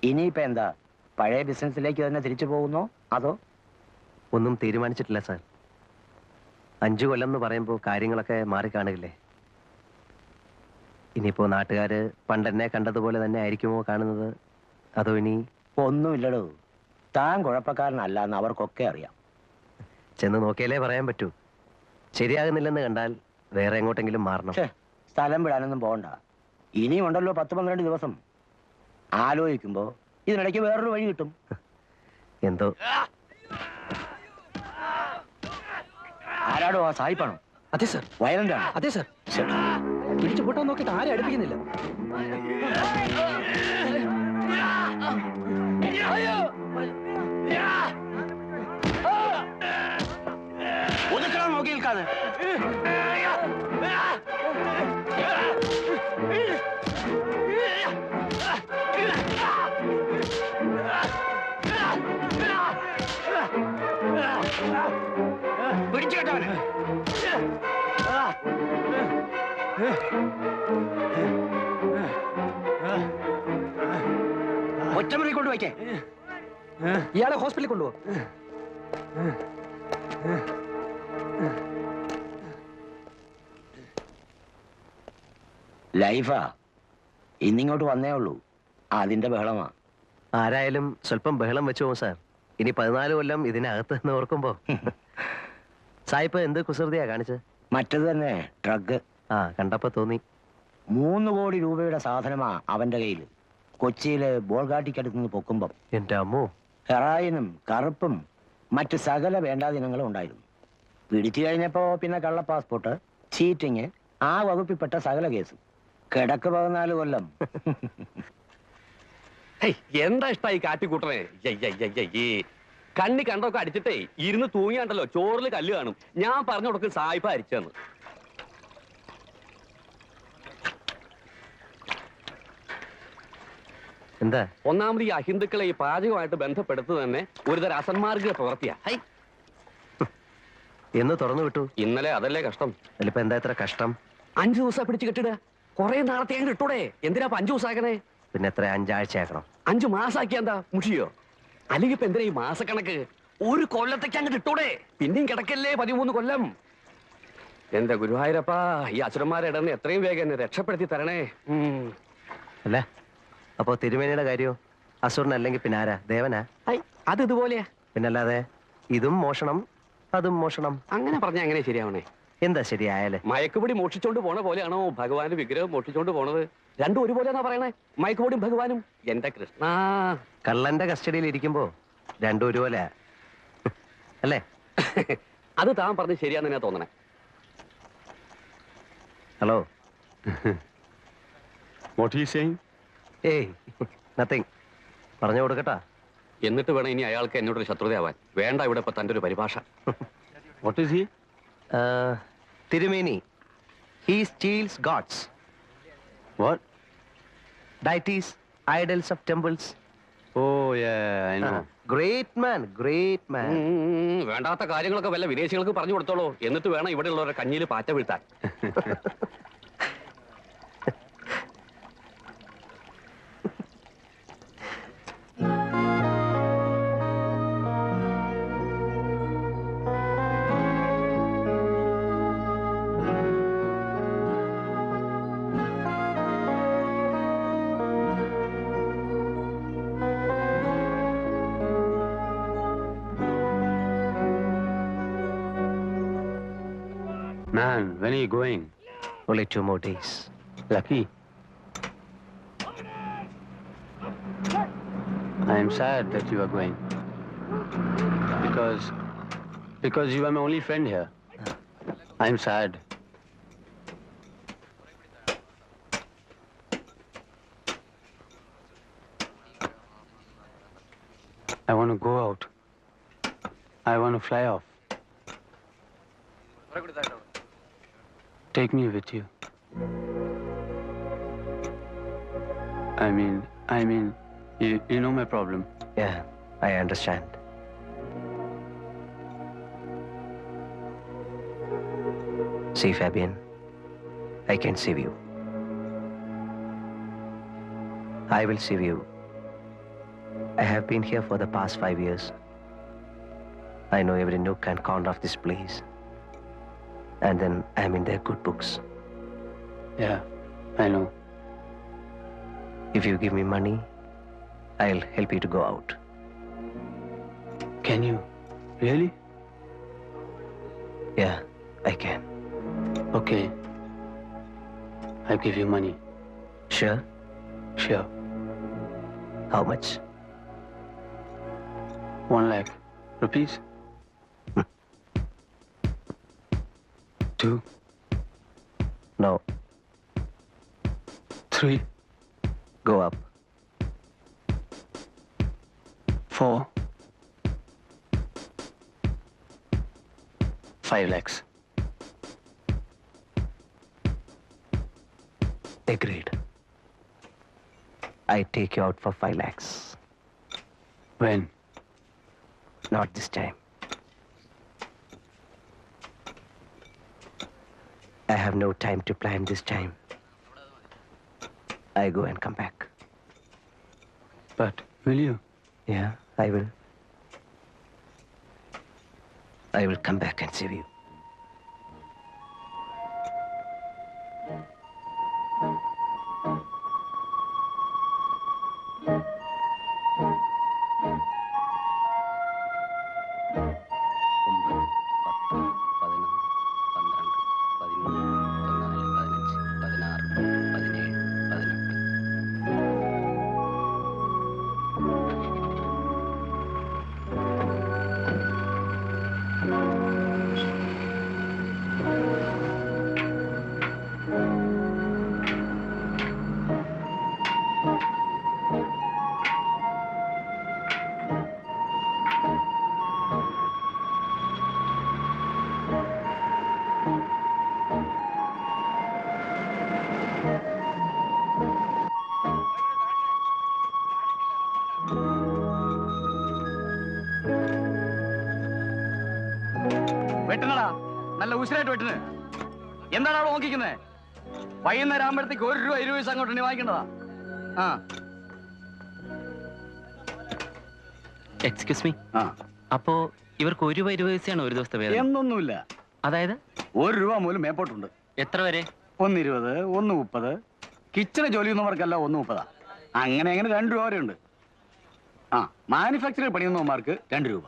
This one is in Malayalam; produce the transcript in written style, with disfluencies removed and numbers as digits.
ഇനിയിപ്പോ എന്താ, പഴയ ബിസിനസ്സിലേക്ക് തന്നെ തിരിച്ചു പോകുന്നോ അതോ? ഒന്നും തീരുമാനിച്ചിട്ടില്ല സാർ. 5 കൊല്ലം എന്ന് പറയുമ്പോൾ കാര്യങ്ങളൊക്കെ മാറിക്കാണുകയില്ലേ. ഇനിയിപ്പോ നാട്ടുകാര് പണ്ടെന്നെ കണ്ടതുപോലെ തന്നെ ആയിരിക്കുമോ കാണുന്നത്, അതോ ഇനി? ഒന്നുമില്ലടോ, താൻ കുഴപ്പക്കാരനല്ല എന്ന് അവർക്കൊക്കെ അറിയാം. ചെന്ന് നോക്കിയാലേ പറയാൻ പറ്റൂ. ശരിയാകുന്നില്ലെന്ന് കണ്ടാൽ വേറെ എങ്ങോട്ടെങ്കിലും മാറണം. സ്ഥലം വിടാനൊന്നും പോകണ്ട. ഇനിയും ഉണ്ടല്ലോ 10-12 ദിവസം. ആലോചിക്കുമ്പോ ഇതിനിടയ്ക്ക് വേറൊരു വഴി കിട്ടും. എന്തോ. ആരാടോ? ആ സായിപ്പാണോ? അതെ സർ. വയലന്റ് ആണ്? അതെ സർ. പിടിച്ചു പൊട്ടാൻ നോക്കിയിട്ട് ആരും അടുപ്പിക്കുന്നില്ല. ഒതുക്കണം, നോക്കി നിൽക്കാതെ. പിടിച്ചു കേട്ടവന്. ഒറ്റമുറി കൊണ്ട് വയ്ക്കേ. ഇയാളെ ഹോസ്പിറ്റലിൽ കൊണ്ടുപോ. ലൈഫാ ഇന്നിങ്ങോട്ട് വന്നേ ഉള്ളൂ, അതിന്റെ ബഹളമാ. ആരായാലും സ്വല്പം ബഹളം വെച്ചു പോകും സാർ. ഇനി 14 കൊല്ലം ഇതിനകത്ത് നിന്ന് ഓർക്കുമ്പോ. സായിപ്പ് എന്ത് കുസൃതിയാ കാണിച്ചത്? മറ്റത് തന്നെ, ഡ്രഗ്. കണ്ടപ്പോ തോന്നി. 3 കോടി രൂപയുടെ സാധനമാ അവന്റെ കയ്യിൽ. കൊച്ചിയില് ബോൾഗാട്ടിക്കടുത്ത് നിന്ന് പൊക്കുമ്പം എന്റെ അമ്മോ. ഹെറായിനും കറുപ്പും മറ്റ് സകല വേണ്ടാദിനങ്ങളും ഉണ്ടായിരുന്നു. പിടിച്ചു കഴിഞ്ഞപ്പോ പിന്നെ കള്ള പാസ്പോർട്ട്, ചീറ്റിങ്, ആ വകുപ്പിൽപ്പെട്ട സകല കേസും. കിടക്ക് 14 കൊല്ലം. എന്താ ഇഷ്ടായി കാട്ടിക്കൂട്ടണേ? കണ്ണി കണ്ടൊക്കെ അടിച്ചിട്ടേ ഇരുന്ന് തൂങ്ങിയാണ്ടല്ലോ ചോറിൽ കല്ല് കാണും. ഞാൻ പറഞ്ഞു കൊടുക്കും സായിപ്പ അരിച്ചെന്ന്. എന്താ? ഒന്നാമത് ഈ അഹിന്ദുക്കളെ ഈ പാചകമായിട്ട് ബന്ധപ്പെടുത്തു തന്നെ ഒരുതരം അസന്മാർഗ പ്രവൃത്തിയാ. എന്ന് തുറന്നു വിട്ടു. ഇന്നലെ അതല്ലേ കഷ്ടം. അതിലിപ്പോ എന്താ ഇത്ര കഷ്ടം? 5 ദിവസം പിടിച്ച് കെട്ടിടുക. കുറെ നാളത്തെ അങ്ങ് ഇട്ടൂടെ? എന്തിനാ 5 ദിവസം ആക്കണേ? പിന്നെ എത്ര 5 ആഴ്ച ആക്കണം? 5 മാസാക്കിയ എന്താ മുഷിയോ? അല്ലെങ്കിൽ ഇപ്പൊ എന്തിനാ ഈ മാസക്കണക്ക്? 1 കൊല്ലത്തേക്ക് അങ്ങ് ഇട്ടൂടെ? പിന്നെയും കിടക്കല്ലേ 13 കൊല്ലം. എന്റെ ഗുരുവായൂരപ്പാ, ഈ അസുരന്മാരെ ഇടന്ന് എത്രയും വേഗം എന്നെ രക്ഷപ്പെടുത്തി തരണേ. അല്ല, അപ്പോ തിരുമേനിയുടെ കാര്യോ? അസുരനല്ലെങ്കിൽ പിന്നെ ആരാ? ദേവനാ? അത് ഇതുപോലെയാ. പിന്നല്ലാതെ ഇതും മോഷണം അതും മോഷണം. അങ്ങനെ പറഞ്ഞാ എങ്ങനെ ശരിയാവണേ? എന്താ ശരിയായാലേ? മയക്കുപൊടി മോഷിച്ചോണ്ട് പോണ പോലെയാണോ ഭഗവാന്റെ വിഗ്രഹം മോഷിച്ചോണ്ട് പോണത്? രണ്ടും ഒരുപോലെയാണോ പറയണേ? മയക്കുപൊടിയും ഭഗവാനും. എന്റെ കൃഷ്ണ, കള്ളന്റെ കസ്റ്റഡിയിൽ ഇരിക്കുമ്പോ രണ്ടും ഒരുപോലെ അല്ലേ? അത് താൻ പറഞ്ഞ് ശരിയാന്ന് ഞാൻ തോന്നണേ. Hello. What are you saying? ഏയ് നത്തിങ്. പറഞ്ഞു കൊടുക്കട്ടാ. എന്നിട്ട് വേണം ഇനി അയാൾക്ക് എന്നോടൊരു ശത്രുതയാവാൻ. വേണ്ട ഇവിടെ ഇപ്പൊ തന്റെ ഒരു പരിഭാഷ. What is he? തിരുമേനി. He steals gods. What? Deities, idols of temples. Oh yeah, I know. Great man, great man. വേണ്ടാത്ത കാര്യങ്ങളൊക്കെ വല്ല വിദേശികൾക്ക് പറഞ്ഞു കൊടുത്തോളൂ. എന്നിട്ട് വേണം ഇവിടെ ഉള്ളവരുടെ കഞ്ഞിയിൽ പാറ്റ വീഴ്ത്താൻ. Man, when are you going? Only 2 more days. Lucky. I am sad that you are going. Because you are my only friend here. I am sad. I want to go out. I want to fly off. Take me with you. I mean, you know my problem. Yeah, I understand. See, Fabian, I can save you. I will save you. I have been here for the past 5 years. I know every nook and corner of this place. And then I'm in their good books. Yeah, I know. If you give me money, I'll help you to go out. Can you? Really? Yeah, I can. Okay. I'll give you money. Sure? Sure. How much? 1 lakh rupees? 2, No, 3, go up. 4, 5 lakhs. Agreed. I take you out for 5 lakhs. When? Not this time. I have no time to plan this time. I go and come back. But will you? Yeah, I will. I will come back and save you. വെട്ടണടാ, നല്ല ഉശിരായിട്ട് വെട്ടണ്. എന്താണ് അവിടെ നോക്കിക്കുന്നേ? വൈകുന്നേരം ആകുമ്പോഴത്തേക്ക് 1 രൂപ 20 പൈസ അങ്ങോട്ട് വാങ്ങിക്കേണ്ടതാ. ആ എക്സ്ക്യൂസ് മീ, ആ അപ്പോ ഇവർക്ക് 1 രൂപ 20 പൈസയാണ് ഒരു ദിവസത്തെ വേതനം? എന്നൊന്നുമില്ല. അതായത് 1 രൂപ മൂലം മേപ്പോട്ടുണ്ട്. എത്ര വരെ? 1.20, 1.30. കിച്ചണ് ജോലി ചെയ്യുന്നവർക്കല്ല 1.30. അങ്ങനെ 2 രൂപ വരെ ഉണ്ട്. ആ മാനുഫാക്ചറിംഗ് പണിയുന്നവന്മാർക്ക് 2 രൂപ.